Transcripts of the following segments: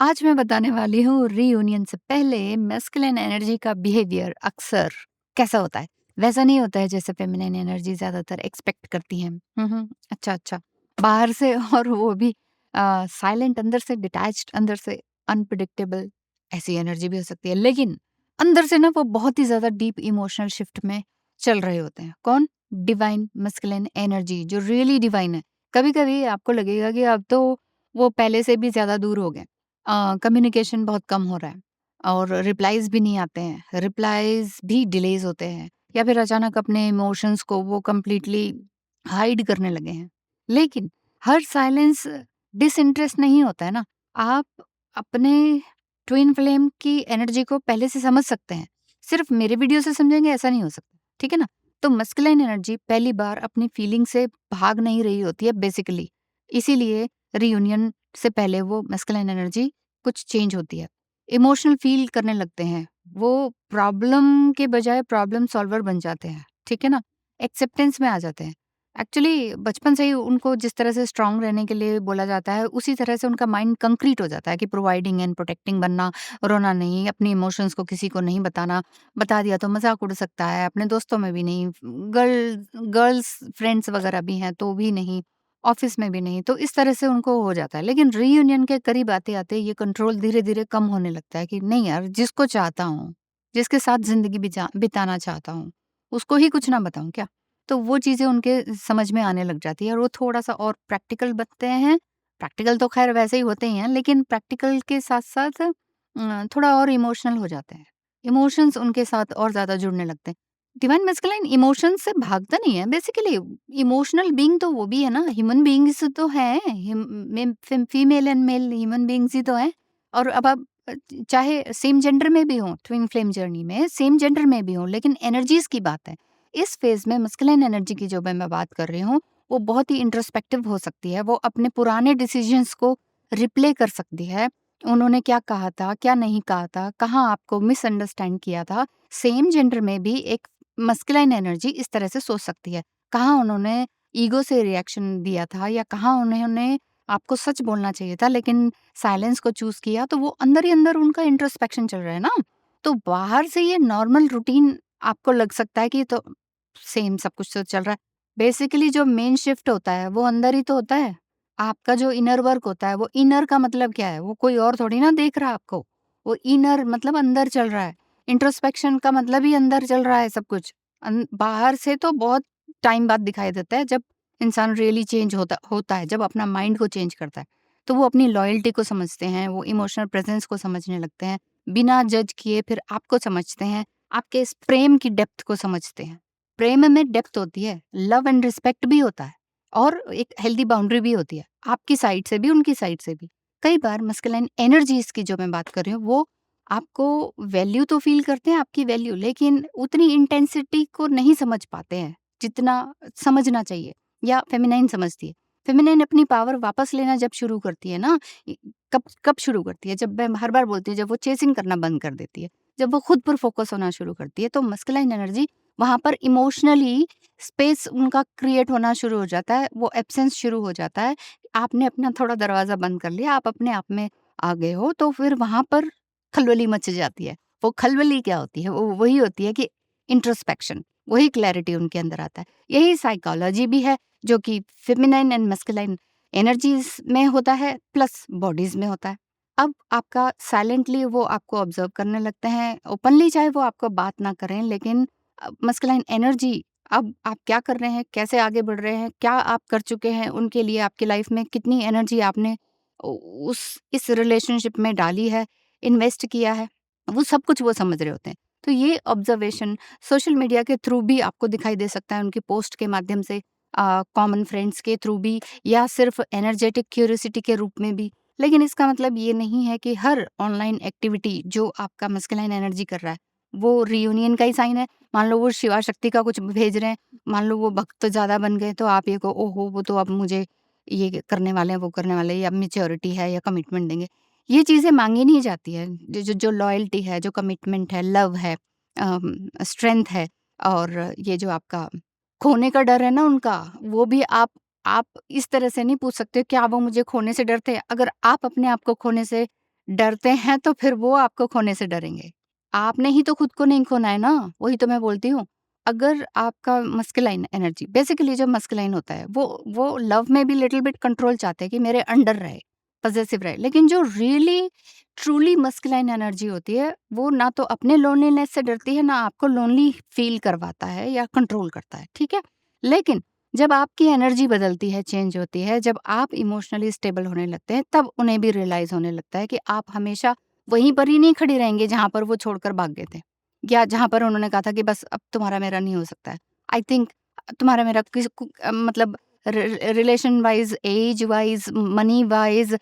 आज मैं बताने वाली हूँ रीयूनियन से पहले मैस्कुलिन एनर्जी का बिहेवियर अक्सर कैसा होता है। वैसा नहीं होता है जैसे फेमिनिन एनर्जी ज़्यादातर एक्सपेक्ट करती हैं। अच्छा, अच्छा। बाहर से और वो भी साइलेंट अंदर से डिटैच्ड अंदर से अनप्रेडिक्टेबल ऐसी एनर्जी भी हो सकती है। लेकिन अंदर से ना वो बहुत ही ज़्यादा डीप इमोशनल शिफ्ट में चल रहे होते हैं। कौन? डिवाइन मैस्कुलिन एनर्जी जो रियली डिवाइन है। कभी-कभी आपको लगेगा कि अब तो वो पहले से भी ज़्यादा दूर हो गए। कम्युनिकेशन बहुत कम हो रहा है और रिप्लाईज़ भी नहीं आते हैं। रिप्लाईज़ भी डिलेज़ होते हैं या फिर अचानक अपने इमोशंस को वो कंप्लीटली हाइड करने लगे हैं। लेकिन हर साइलेंस डिसइंटरेस्ट नहीं होता है ना। आप अपने ट्विन फ्लेम की एनर्जी को पहले से समझ सकते हैं। सिर्फ मेरे वीडियो से समझेंगे ऐसा नहीं हो सकता, ठीक है ना? तो मस्कुलिन एनर्जी पहली बार अपनी फीलिंग से भाग नहीं रही होती है बेसिकली। इसीलिए रियूनियन से पहले वो मैस्कुलिन एनर्जी कुछ चेंज होती है। इमोशनल फ़ील करने लगते हैं। वो प्रॉब्लम के बजाय प्रॉब्लम सॉल्वर बन जाते हैं, ठीक है ना? एक्सेप्टेंस में आ जाते हैं। एक्चुअली बचपन से ही उनको जिस तरह से स्ट्रॉन्ग रहने के लिए बोला जाता है, उसी तरह से उनका माइंड कंक्रीट हो जाता है कि प्रोवाइडिंग एंड प्रोटेक्टिंग बनना, रोना नहीं, अपने इमोशंस को किसी को नहीं बताना, बता दिया तो मज़ाक उड़ सकता है, अपने दोस्तों में भी नहीं, गर्ल्स फ्रेंड्स वगैरह भी हैं तो भी नहीं। ऑफिस में भी नहीं, तो इस तरह से उनको हो जाता है। लेकिन रीयूनियन के करीब आते-आते ये कंट्रोल धीरे-धीरे कम होने लगता है कि नहीं यार, जिसको चाहता हूँ, जिसके साथ ज़िंदगी बिताना चाहता हूँ, उसको ही कुछ ना बताऊँ क्या? तो वो चीज़ें उनके समझ में आने लग जाती है और वो थोड़ा-सा और प्रैक्टिकल बनते हैं। प्रैक्टिकल तो ख़ैर वैसे ही होते ही हैं, लेकिन प्रैक्टिकल के साथ-साथ थोड़ा और इमोशनल हो जाते हैं। इमोशंस उनके साथ और ज़्यादा जुड़ने लगते हैं। डिवाइन मैस्कुलिन इमोशंस से भागता नहीं है बेसिकली। इमोशनल बीइंग तो वो भी है ना, ह्यूमन बीइंग्स तो हैं, female and male human beings ही तो हैं। और अब आप चाहे सेम जेंडर में भी हों, ट्विन फ्लेम जर्नी में सेम जेंडर में भी हों, लेकिन एनर्जीज की बात है। इस फेज में मस्कुलिन एनर्जी की जो मैं बात कर रही हूँ, वो बहुत ही इंट्रोस्पेक्टिव हो सकती है। वो अपने पुराने डिसीजंस को रिप्ले कर सकती है। उन्होंने क्या कहा था, क्या नहीं कहा था, कहाँ आपको मिसअंडरस्टैंड किया था। सेम जेंडर में भी एक मस्कुलाइन एनर्जी इस तरह से सोच सकती है। कहाँ उन्होंने ईगो से रिएक्शन दिया था या कहाँ उन्होंने आपको सच बोलना चाहिए था लेकिन साइलेंस को चूज़ किया, तो वो अंदर ही अंदर उनका इंट्रोस्पेक्शन चल रहा है ना। तो बाहर से ये नॉर्मल रूटीन आपको लग सकता है कि तो सेम सब कुछ तो चल रहा है। बेसिकली जो मेन शिफ्ट होता है वो अंदर ही तो होता है। आपका जो इनर वर्क होता है, वो इनर का मतलब क्या है? वो कोई और थोड़ी ना देख रहा है आपको। वो इनर मतलब अंदर चल रहा है। इंट्रोस्पेक्शन का मतलब ही अंदर चल रहा है सब कुछ। बाहर से तो बहुत टाइम बाद दिखाई देता है जब इंसान रियली चेंज होता होता है, जब अपना माइंड को चेंज करता है। तो वो अपनी लॉयल्टी को समझते हैं, वो इमोशनल प्रेज़ेंस को समझने लगते हैं। बिना जज किए फिर आपको समझते हैं, आपके इस प्रेम की डेप्थ को समझते हैं। प्रेम में डेप्थ होती है, लव एंड रिस्पेक्ट भी होता है और एक हेल्दी बाउंड्री भी होती है, आपकी साइड से भी, उनकी साइड से भी। कई बार मस्कुलाइन एनर्जीज़ की जो मैं बात कर रही हूँ, वो आपको वैल्यू तो फ़ील करते हैं, आपकी वैल्यू, लेकिन उतनी इंटेंसिटी को नहीं समझ पाते हैं, जितना समझना चाहिए या फेमिनाइन समझती है। फेमिनाइन अपनी पावर वापस लेना जब शुरू करती है ना, इ कब कब शुरू करती है? जब मैं हर बार बोलती हूँ, जब वो चेज़िंग करना बंद कर देती है, जब वो खुद पर फ़ोकस होना शुरू करती है, तो मस्कुलाइन एनर्जी वहाँ पर इमोशनली स्पेस उनका क्रिएट होना शुरू हो जाता है, वो एब्सेंस शुरू हो जाता है। आपने अपना थोड़ा दरवाज़ा बंद कर लिया, आप अपने आप में आ गए हो, तो फिर वहाँ पर खलबली मच जाती है। वो खलबली क्या होती है? वो वही होती है कि इंट्रोस्पेक्शन, वही क्लैरिटी उनके अंदर आता है। यही साइकोलॉजी भी है, जो कि फेमिनाइन एंड मस्कुलाइन एनर्जीज़ में होता है प्लस बॉडीज़ में होता है। अब आपका साइलेंटली वो आपको ऑब्ज़र्व करने लगते हैं, ओपनली चाहे वो आपको बात ना करें, लेकिन मस्कुलाइन एनर्जी अब आप क्या कर रहे हैं, कैसे आगे बढ़ रहे हैं, क्या आप कर चुके हैं उनके लिए आपकी लाइफ़ में, कितनी एनर्जी आपने उ उस इस रिलेशनशिप में डाली है, इन्वेस्ट किया है, वो सब कुछ वो समझ रहे होते हैं। तो ये ऑब्ज़र्वेशन सोशल मीडिया के थ्रू भी आपको दिखाई दे सकता है, उनकी पोस्ट के माध्यम से, कॉमन फ्रेंड्स के थ्रू भी, या सिर्फ़ एनर्जेटिक क्यूरियोसिटी के रूप में भी। लेकिन इसका मतलब ये नहीं है कि हर ऑनलाइन एक्टिविटी जो आपका मस्कुलाइन एनर्जी कर रहा है, वो रियूनियन का ही साइन है। मान लो वो शिवा शक्ति का कुछ भेज रहे हैं, मान लो वो भक्त ज़्यादा बन गए, तो आप ये कहो, ओहो! वो तो अब मुझे ये करने वाले हैं, वो करने वाले हैं, या मैच्योरिटी है या कमिटमेंट देंगे। ये चीज़ें माँगी नहीं जाती है। जो जो जो लॉयल्टी है, जो कमिटमेंट है, लव है, स्ट्रेंथ है, और ये जो आपका खोने का डर है ना उनका, वो भी आप इस तरह से नहीं पूछ सकते, क्या वो मुझे खोने से डरते हैं? अगर आप अपने आप को खोने से डरते हैं तो फिर वो आपको खोने से डरेंगे। आपने ही तो खुद को नहीं खोना है ना, वही तो मैं बोलती हूँ। अगर आपका मस्कुलाइन एनर्जी बेसिकली जो मस्कुलाइन होता है वो लव में भी लिटिल बिट कंट्रोल चाहते हैं कि मेरे अंडर रहे, पॉसेसिव रहे। लेकिन जो रियली ट्रूली मस्कुलाइन एनर्जी होती है, वो ना तो अपने लोनलीनेस से डरती है, ना आपको लोनली फील करवाता है या कंट्रोल करता है, ठीक है? लेकिन जब आपकी एनर्जी बदलती है, चेंज होती है, जब आप इमोशनली स्टेबल होने लगते हैं, तब उन्हें भी रियलाइज़ होने लगता है कि आप हमेशा वहीं पर ही नहीं खड़ी रहेंगी जहाँ पर वो छोड़कर भाग गए थे, या जहाँ पर उन्होंने कहा था कि बस अब तुम्हारा मेरा नहीं हो सकता है। आई थिंक तुम्हारा मेरा मतलब relation wise, age wise, money wise,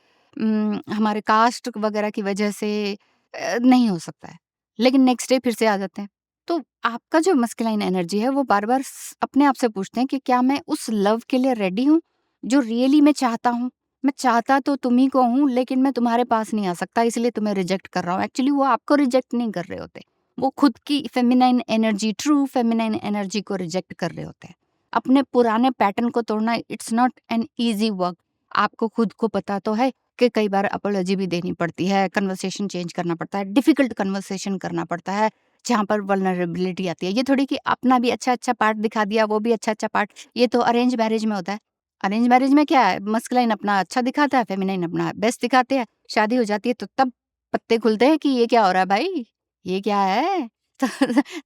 हमारे कास्ट वगैरह की वजह से नहीं हो सकता है। लेकिन नेक्स्ट डे फिर से आ जाते हैं। तो आपका जो मस्कुलाइन एनर्जी है वो बार-बार अपने आप से पूछते हैं कि क्या मैं उस लव के लिए रेडी हूँ, जो रियली मैं चाहता हूँ? मैं चाहता तो तुम ही को हूँ, लेकिन मैं तुम्हारे पास नहीं आ सकता, इसलिए तुम्हें रिजेक्ट कर रहा हूँ। एक्चुअली वो आपको रिजेक्ट नहीं कर रहे होते। वो खुद की feminine energy, true feminine energy को रिजेक्ट कर रहे होते हैं। अपने पुराने पैटर्न को तोड़ना it's not an easy work. आपको खुद को पता तो है कि कई बार अपोलॉजी भी देनी पड़ती है, कन्वर्सेशन चेंज करना पड़ता है, डिफिकल्ट कन्वर्सेशन करना पड़ता है, जहाँ पर वल्नरेबिलिटी आती है। ये थोड़ी कि अपना भी अच्छा-अच्छा पार्ट दिखा दिया, वो भी अच्छा-अच्छा पार्ट, ये तो अरेंज मैरिज में होता है। अरेंज मैरिज में क्या है, मस्कुलाइन अपना अच्छा दिखाता है, फेमिनाइन अपना बेस्ट दिखाते हैं। शादी हो जाती है तो तब पत्ते खुलते हैं कि ये क्या हो रहा है भाई? ये क्या है?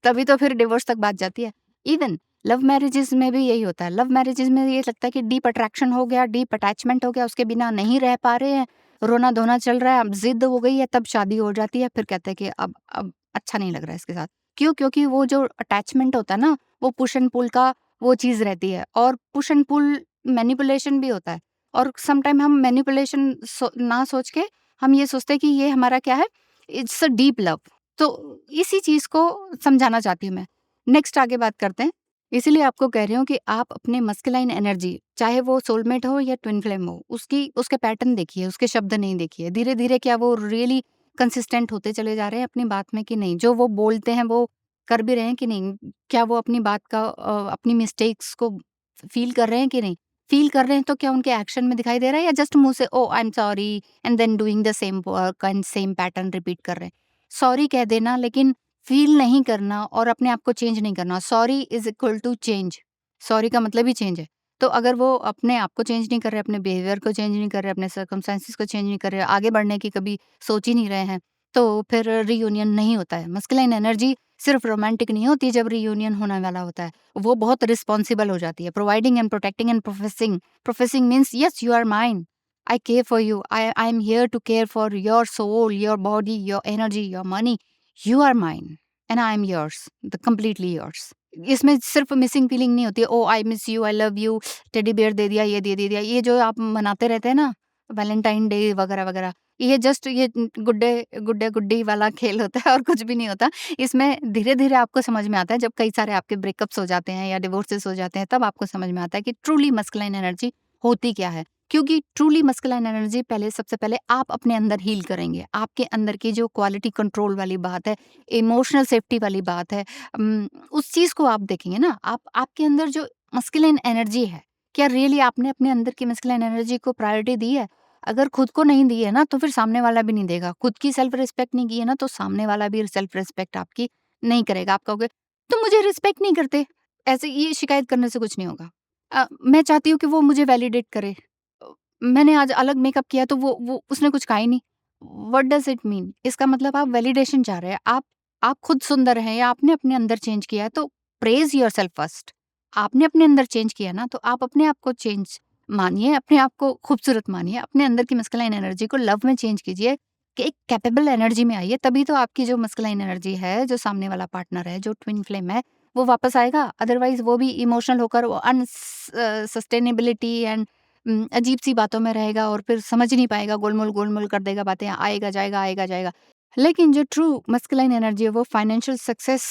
तभी तो फिर डिवोर्स तक बात जाती है। इवन लव मैरिजेज़ में भी यही होता है। लव मैरिजेज़ में ये लगता है कि डीप अट्रैक्शन हो गया, डीप अटैचमेंट हो गया, उसके बिना नहीं रह पा रहे हैं, रोना-धोना चल रहा है, अब ज़िद हो गई है, तब शादी हो जाती है। फिर कहते हैं कि अब अच्छा नहीं लग रहा है इसके साथ। क्यों? क्योंकि वो जो अटैचमेंट होता है ना, वो पुश एंड पुल का वो चीज़ रहती है, और पुश एंड पुल मैनिपुलेशन भी होता है। और सम टाइम हम मैनिपुलेशन ना सोच के हम ये सोचते हैं कि ये हमारा क्या है, इट्स अ डीप लव। तो इसी चीज़ को समझाना चाहती हूँ मैं। नेक्स्ट आगे बात करते हैं। इसीलिए आपको कह रही हूँ कि आप अपने मस्कुलाइन एनर्जी, चाहे वो सोलमेट हो या ट्विन फ्लेम हो, उसके पैटर्न देखिए, उसके शब्द नहीं देखिए। धीरे-धीरे क्या वो रियली कंसिस्टेंट होते चले जा रहे हैं अपनी बात में कि नहीं? जो वो बोलते हैं वो कर भी रहे हैं कि नहीं? क्या वो अपनी बात का अपनी मिस्टेक्स को फ़ील कर रहे हैं कि नहीं? फ़ील कर रहे हैं तो क्या उनके एक्शन में दिखाई दे रहा है, या जस्ट मुँह से oh! I am sorry and then doing the same work and same pattern repeat कर रहे हैं? सॉरी कह देना, लेकिन फ़ील नहीं करना और अपने आप को चेंज नहीं करना। Sorry is equal to change. Sorry का मतलब ही चेंज है। तो अगर वो अपने आप को चेंज नहीं कर रहे, अपने बिहेवियर को चेंज नहीं कर रहे, अपने सर्कमस्टेंसेस को चेंज नहीं कर रहे, आगे बढ़ने की कभी सोच ही नहीं रहे हैं, तो फिर रियूनियन नहीं होता है। मस्कुलाइन एनर्जी सिर्फ़ रोमांटिक नहीं होती जब रियूनियन होने वाला होता है। वो बहुत रिस्पॉन्सिबल हो जाती है। Providing and protecting and professing. Professing means yes you are mine. I care for you. I am here to care for your soul, your body, your energy, your money. You are mine and I am yours, the completely yours. इसमें सिर्फ़ missing feeling नहीं होती है, oh! I miss you, I love you, teddy bear दे दिया, ये दे दिया। ये जो आप मनाते रहते हैं ना, वैलेंटाइन डे वगैरह-वगैरह, ये जस्ट ये गुड्डे-गुड्डी वाला खेल होता है और कुछ भी नहीं होता। इसमें धीरे-धीरे आपको समझ में आता है, जब कई सारे आपके ब्रेकअप्स हो जाते हैं या डिवोर्सेस हो जाते हैं, तब आपको समझ में आता है कि ट्रूली मस्कुलाइन एनर्जी होती क्या है। क्योंकि ट्रूली मस्कुलाइन एनर्जी पहले, सबसे पहले आप अपने अंदर हील करेंगे। आपके अंदर की जो क्वालिटी कंट्रोल वाली बात है, इमोशनल सेफ्टी वाली बात है, उस चीज़ को आप देखेंगे ना। आप आपके अंदर जो मस्कुलाइन एनर्जी है, क्या रियली आपने अपने अंदर की मस्कुलाइन एनर्जी को प्रायोरिटी दी है? अगर खुद को नहीं दी है ना, तो फिर सामने वाला भी नहीं देगा। खुद की सेल्फ रिस्पेक्ट नहीं की है ना, तो सामने वाला भी सेल्फ रिस्पेक्ट आपकी नहीं करेगा। आप कहोगे, "तुम मुझे रिस्पेक्ट नहीं करते।" ऐसे ये शिकायत करने से कुछ नहीं होगा। मैं चाहती हूँ कि वो मुझे वैलिडेट करे। मैंने आज अलग मेकअप किया तो वो उसने कुछ कहा ही नहीं। What does it mean? इसका मतलब आप वैलिडेशन चाह रहे हैं। आप खुद सुंदर हैं या आपने अपने अंदर चेंज किया है, तो प्रेज़ योरसेल्फ फर्स्ट। आपने अपने अंदर चेंज किया ना, तो आप अपने आप को चेंज मानिए, अपने आप को खूबसूरत मानिए, अपने अंदर की मस्कुलाइन एनर्जी को लव में चेंज कीजिए कि एक कैपेबल एनर्जी में आइए, तभी तो आपकी जो मस्कुलाइन एनर्जी है, जो सामने वाला पार्टनर है, जो ट्विन फ्लेम है, वो वापस आएगा। अदरवाइज़ वो भी इमोशनल होकर वो सस्टेनेबिलिटी एंड अजीब-सी बातों में रहेगा और फिर समझ नहीं पाएगा, गोलमोल-गोलमोल कर देगा बातें, आएगा जाएगा, आएगा जाएगा। लेकिन जो ट्रू मस्कुलाइन एनर्जी है, वो फाइनेंशियल सक्सेस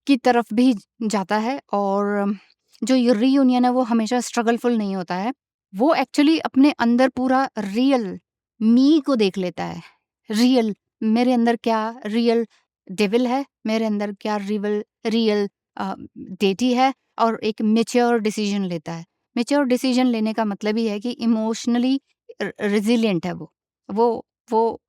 की तरफ भी जाता है, और जो ये रीयूनियन है, वो हमेशा स्ट्रगलफुल नहीं होता है। वो एक्चुअली अपने अंदर पूरा रियल मी को देख लेता है। रियल मेरे अंदर क्या रियल डेविल है, मेरे अंदर क्या रिवल रियल डेटी है, और एक मैच्योर डिसीजन लेता है। मैच्योर डिसीजन लेने का मतलब ही है कि इमोशनली रिजिलिएंट है वो। वो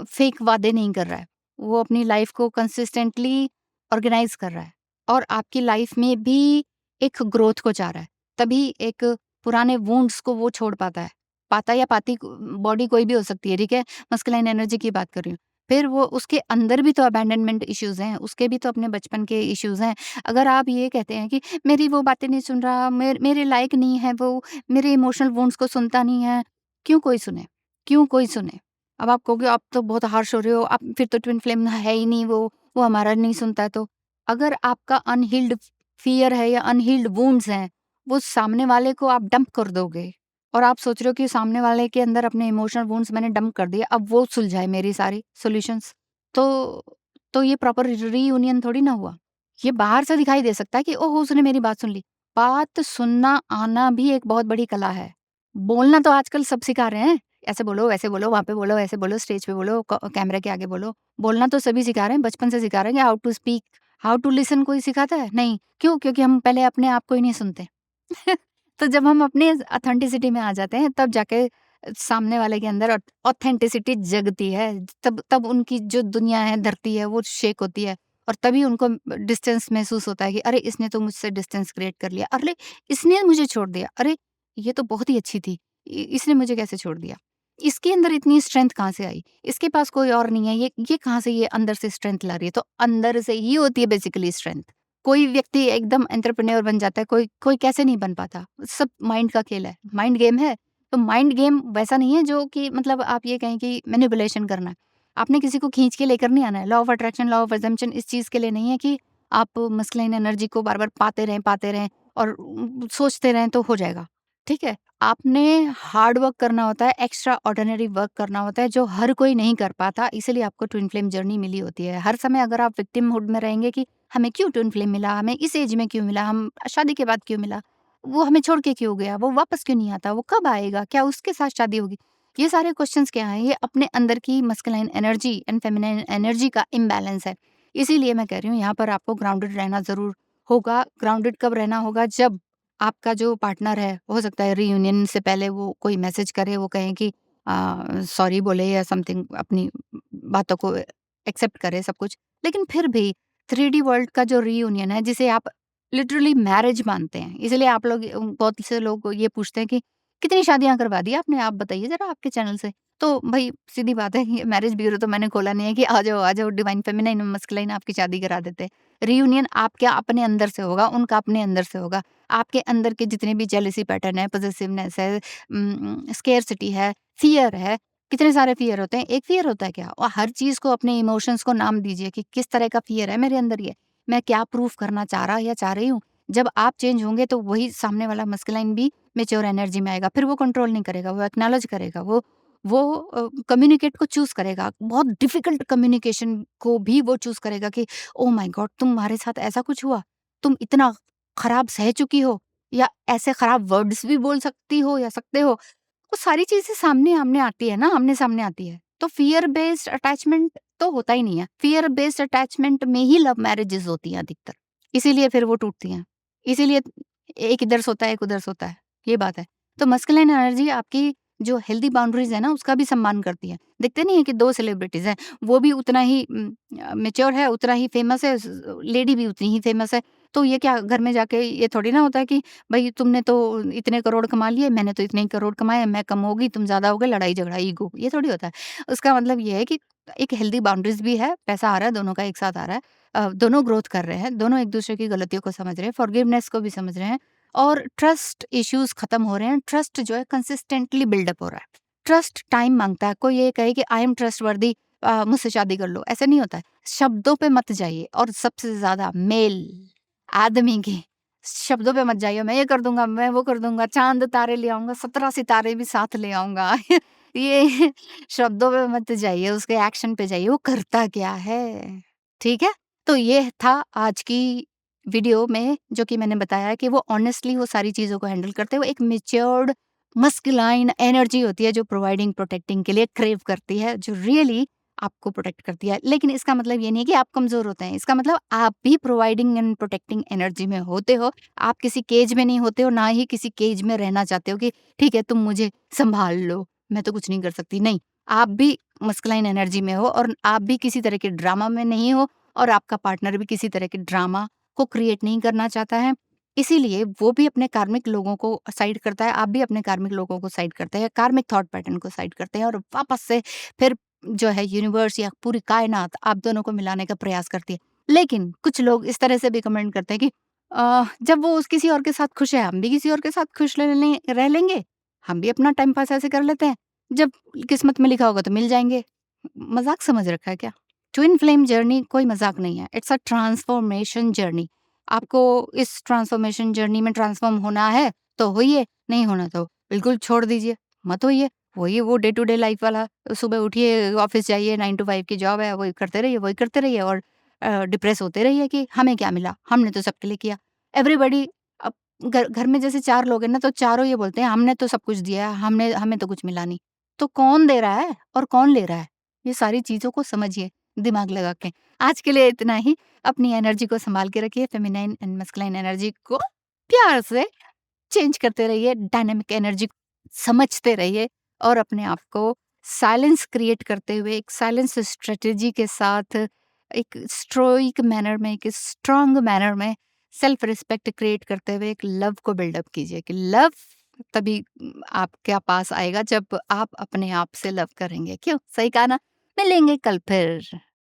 फेक वादे नहीं कर रहा है, वो अपनी लाइफ को कंसिस्टेंटली ऑर्गेनाइज कर रहा है और आपकी लाइफ में भी एक ग्रोथ को चाह रहा है। तभी एक पुराने वुंड्स को वो छोड़ पाता है। पाता या पाती बॉडी कोई भी हो सकती है, ठीक है? मस्कुलाइन एनर्जी की बात कर रही हूँ। फिर वो उसके अंदर भी तो अबैंडनमेंट इश्यूज़ हैं, उसके भी तो अपने बचपन के इश्यूज़ हैं। अगर आप ये कहते हैं कि मेरी वो बातें नहीं सुन रहा, मेरे लायक नहीं है वो, मेरे इमोशनल वुंड्स को सुनता नहीं है, क्यों कोई सुने? क्यों कोई सुने? अब आप कहोगे आप तो बहुत हार्श हो रहे हो, आप फिर तो ट्विन फ्लेम है ही नहीं वो हमारा नहीं सुनता है तो। अगर आपका अनहील्ड फ़ियर है या अनहील्ड वुंड्स हैं, वो सामने वाले को आप डंप कर दोगे और आप सोच रहे हो कि सामने वाले के अंदर अपने इमोशनल वुंड्स मैंने डंप कर दिए, अब वो सुलझाए मेरी सारी सॉल्यूशंस। तो ये प्रॉपर रीयूनियन थोड़ी ना हुआ। ये बाहर से दिखाई दे सकता है कि ओहो! उसने मेरी बात सुन ली। बात सुनना आना भी एक बहुत बड़ी कला है। बोलना तो आजकल सब सिखा रहे हैं। ऐसे बोलो, वैसे बोलो, वहाँ पे बोलो, ऐसे बोलो, स्टेज पे बोलो, कैमरे के आगे बोलो। बोलना तो सभी सिखा रहे हैं, बचपन से सिखा रहे हैं कि how to speak, how to listen कोई सिखाता है? नहीं। क्यों? क्योंकि हम पहले अपने आप को ही नहीं सुनते। तो जब हम अपने ऑथेंटिसिटी में आ जाते हैं तब जाके सामने वाले के अंदर ऑथेंटिसिटी जगती है। तब तब उनकी जो दुनिया है, धरती है, वो शेक होती है और तभी उनको डिस्टेंस महसूस होता है कि अरे! इसने तो मुझसे डिस्टेंस क्रिएट कर लिया। अरे! इसने मुझे छोड़ दिया। अरे! ये तो बहुत ही अच्छी थी। इसने मुझे कैसे छोड़ दिया? इसके अंदर इतनी स्ट्रेंथ कहाँ से आई? इसके पास कोई और नहीं है, ये कहाँ से ये अंदर से स्ट्रेंथ ला रही है? तो अंदर से ही होती है बेसिकली स्ट्रेंथ। कोई व्यक्ति एकदम एंटरप्रेन्योर बन जाता है, कोई कोई कैसे नहीं बन पाता? सब माइंड का खेल है, माइंड गेम है। तो माइंड गेम वैसा नहीं है जो कि मतलब आप ये कहें कि मैनिपुलेशन करना है। आपने किसी को खींच के लेकर नहीं आना है। Law of attraction, law of assumption इस चीज़ के लिए नहीं है कि आप मस्कुलिन एनर्जी को बार-बार पाते रहें और सोचते रहें तो हो जाएगा, ठीक है? आपने हार्ड वर्क करना होता है, एक्स्ट्रा ऑर्डिनरी वर्क करना होता है जो हर कोई नहीं कर पाता, इसीलिए आपको ट्विन फ्लेम जर्नी मिली होती है। हर समय अगर आप विक्टिमहुड में रहेंगे कि हमें क्यों ट्विन फ्लेम मिला, हमें इस एज में क्यों मिला, हम शादी के बाद क्यों मिला, वो हमें छोड़ के क्यों गया, वो वापस क्यों नहीं आता, वो कब आएगा, क्या उसके साथ शादी होगी? ये सारे क्वेश्चंस क्या हैं? ये अपने अंदर की masculine energy and feminine energy का इम्बैलेंस है। इसीलिए मैं कह रही हूँ यहाँ पर आपको ग्राउंडेड रहना ज़रूर होगा। ग्राउंडेड कब रहना होगा? जब आपका जो पार्टनर है, हो सकता है रियूनियन से पहले वो कोई मैसेज करे, वो कहें कि सॉरी बोले या समथिंग अपनी बातों को एक्सेप्ट करे सब कुछ। लेकिन फिर भी 3D वर्ल्ड का जो रियूनियन है जिसे आप लिटरली मैरिज मानते हैं, इसलिए आप लोग बहुत से लोग ये पूछते हैं कि कितनी शादियाँ करवा दी आपने? आप बताइए ज़रा आपके चैनल से। तो भई सीधी बात है कि मैरिज ब्यूरो तो मैंने खोला नहीं है कि आ जाओ डिवाइन फेमिनाइन और मस्कुलाइन आपकी शादी करा देते हैं। रियूनियन आपके अपने अंदर से होगा, उनका अपने अंदर से होगा। आपके अंदर के जितने भी जेलसी पैटर्न है, पॉसेसिवनेस है, स्केर्सिटी है, फ़ियर है, कितने सारे फ़ियर होते हैं। एक फ़ियर होता है क्या? और हर चीज़ को अपने इमोशंस को नाम दीजिए कि किस तरह का फ़ियर है मेरे अंदर ये। मैं क्या प्रूफ़ करना चाह रहा या चाह रही हूँ। जब आप चेंज होंगे तो वही सामने वाला मस्कुलाइन भी मैच्योर एनर्जी में आएगा। फिर वो कंट्रोल नहीं करेगा, वो एक्नॉलेज करेगा, वो कम्युनिकेट को चूज़ करेगा। बहुत डिफ़िकल्ट कम्युनिकेशन को भी वो चूज़ करेगा कि ओह माय गॉड! तुम्हारे साथ ऐसा कुछ हुआ? तुम इतना खराब सह चुकी हो या ऐसे खराब वर्ड्स भी बोल सकती हो या सकते हो। वो सारी चीज़ें सामने-आमने आती है ना, आमने-सामने आती है। तो फ़ियर बेस्ड अटैचमेंट तो होता ही नहीं है। फ़ियर बेस्ड अटैचमेंट में ही लव मैरिजेज़ होती हैं अधिकतर। इसीलिए फिर वो टूटती हैं। इसीलिए एक इधर सोता है, एक उधर सोता है, ये बात है। तो मस्कुलिन एनर्जी आपकी जो हेल्दी बाउंड्रीज़ है ना, उसका भी सम्मान करती है। दिखते नहीं है कि 2 सेलिब्रिटीज़ हैं, वो भी उतना ही मैच्योर है, उतना ही फेमस है, लेडी भी उतनी ही फेमस है। तो ये क्या घर में जाके ये थोड़ी ना होता है कि भई तुमने तो इतने करोड़ कमा लिए, मैंने तो इतने ही करोड़ कमाए, मैं कम हो गई, तुम ज़्यादा हो गए, लड़ाई-झगड़ा, ईगो, ये थोड़ी होता है। उसका मतलब ये है कि एक हेल्दी बाउंड्रीज़ भी है, पैसा आ रहा है, दोनों का एक साथ आ रहा है। दोनों ग्रोथ कर रहे हैं, दोनों एक-दूसरे की गलतियों को समझ रहे हैं, फॉरगिवनेस को भी समझ रहे हैं और ट्रस्ट इश्यूज़ खत्म हो रहे हैं। ट्रस्ट जो है कंसिस्टेंटली बिल्डअप हो रहा है। ट्रस्ट टाइम माँगता है। कोई ये कहे कि आई एम ट्रस्टवर्दी मुझसे शादी कर लो, ऐसा नहीं होता है। शब्दों पे मत जाइए और सबसे ज़्यादा मेल आदमी की शब्दों पे मत जाइए, मैं ये कर दूँगा, मैं वो कर दूँगा, चाँद तारे ले आऊँगा, 17 सितारे भी साथ ले आऊँगा। ये शब्दों पे मत जाइए, उसके एक्शन पे जाइए, वो करता क्या है, ठीक है? तो ये था आज की वीडियो में जो कि मैंने बताया कि वो ऑनेस्टली वो सारी चीज़ों को हैंडल करते हुए एक मैच्योर्ड मस्कुलाइन एनर्जी होती है जो प्रोवाइडिंग, प्रोटेक्टिंग के लिए क्रेव करती है, जो रियली आपको प्रोटेक्ट करती है। लेकिन इसका मतलब ये नहीं है कि आप कमज़ोर होते हैं, इसका मतलब आप भी प्रोवाइडिंग एंड प्रोटेक्टिंग एनर्जी में होते हो। आप किसी केज में नहीं होते हो, ना ही किसी केज में रहना चाहते हो कि ठीक है तुम मुझे सँभाल लो, मैं तो कुछ नहीं कर सकती। नहीं, आप भी मस्कुलाइन एनर्जी में हो और आप भी किसी तरह के ड्रामा में नहीं हो और आपका पार्टनर भी किसी तरह के ड्रामा को क्रिएट नहीं करना चाहता है। इसीलिए वो भी अपने कार्मिक लोगों को साइड करता है, आप भी अपने कार्मिक लोगों को साइड करते हैं, कार्मिक थॉट पैटर्न को साइड करते हैं और वापस से फिर जो है यूनिवर्स या पूरी कायनात आप दोनों को मिलाने का प्रयास करती है। लेकिन कुछ लोग इस तरह से भी कमेंट करते हैं कि जब वो उस किसी और के साथ खुश है, हम भी किसी और के साथ खुश रह लेंगे, हम भी अपना टाइम पास ऐसे कर लेते हैं, जब किस्मत में लिखा होगा तो मिल जाएँगे। मज़ाक समझ रखा है क्या? ट्विन फ्लेम जर्नी कोई मज़ाक नहीं है, इट्स अ ट्रांसफॉर्मेशन जर्नी। आपको इस ट्रांसफॉर्मेशन जर्नी में ट्रांसफॉर्म होना है, तो होइए, नहीं होना तो बिल्कुल छोड़ दीजिए, मत होइए। वही वो डे टू डे लाइफ़ वाला, सुबह उठिए, ऑफ़िस जाइए, 9 टू 5 की जॉब है, वही करते रहिए और डिप्रेस होते रहिए कि हमें क्या मिला? हमने तो सबके लिए किया। एवरीबॉडी अब घर घर में जैसे 4 लोग हैं ना, तो चारों ये बोलते हैं, हमने तो सब कुछ दिया है, हमने हमें तो कुछ मिला नहीं। तो कौन दे रहा है और कौन ले रहा है? ये सारी चीज़ों को समझिए दिमाग लगा के। आज के लिए इतना ही। अपनी एनर्जी को सँभाल के रखिए, फेमिनाइन एंड मस्कुलाइन एनर्जी को प्यार से चेंज करते रहिए, डायनामिक एनर्जी समझते रहिए और अपने आप को साइलेंस क्रिएट करते हुए एक साइलेंस स्ट्रैटेजी के साथ एक स्टोइक मैनर में, एक स्ट्रॉन्ग मैनर में सेल्फ रिस्पेक्ट क्रिएट करते हुए एक लव को बिल्डअप कीजिए कि लव तभी आपके पास आएगा जब आप अपने आप से लव करेंगे। क्यों? सही कहा ना? मिलेंगे कल फिर।